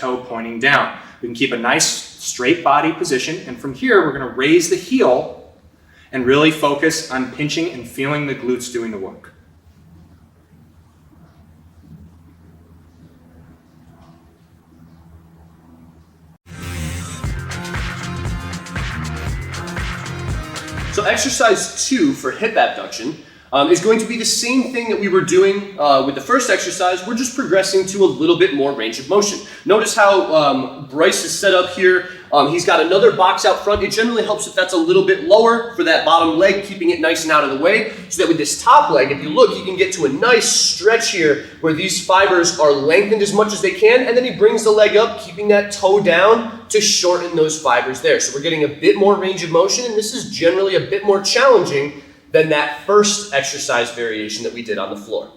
toe pointing down. We can keep a nice straight body position, and from here we're going to raise the heel and really focus on pinching and feeling the glutes doing the work. So exercise 2 for hip abduction is going to be the same thing that we were doing with the first exercise. We're just progressing to a little bit more range of motion. Notice how Bryce is set up here. He's got another box out front. It generally helps if that's a little bit lower for that bottom leg, keeping it nice and out of the way, so that with this top leg, if you look, you can get to a nice stretch here where these fibers are lengthened as much as they can, and then he brings the leg up, keeping that toe down to shorten those fibers there. So we're getting a bit more range of motion, and this is generally a bit more challenging than that first exercise variation that we did on the floor.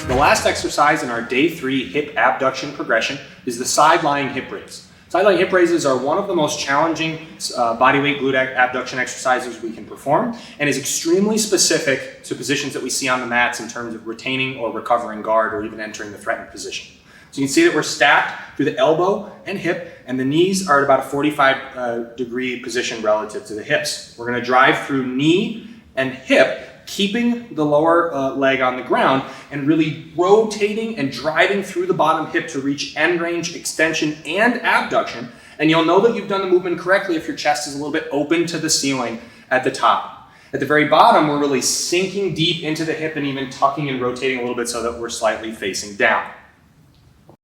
The last exercise in our day 3 hip abduction progression is the side lying hip raise. Side lying hip raises are one of the most challenging bodyweight glute abduction exercises we can perform, and is extremely specific to positions that we see on the mats in terms of retaining or recovering guard or even entering the threatened position. So you can see that we're stacked through the elbow and hip, and the knees are at about a 45-degree position relative to the hips. We're going to drive through knee and hip, keeping the lower leg on the ground and really rotating and driving through the bottom hip to reach end range, extension, and abduction. And you'll know that you've done the movement correctly if your chest is a little bit open to the ceiling at the top. At the very bottom, we're really sinking deep into the hip and even tucking and rotating a little bit so that we're slightly facing down.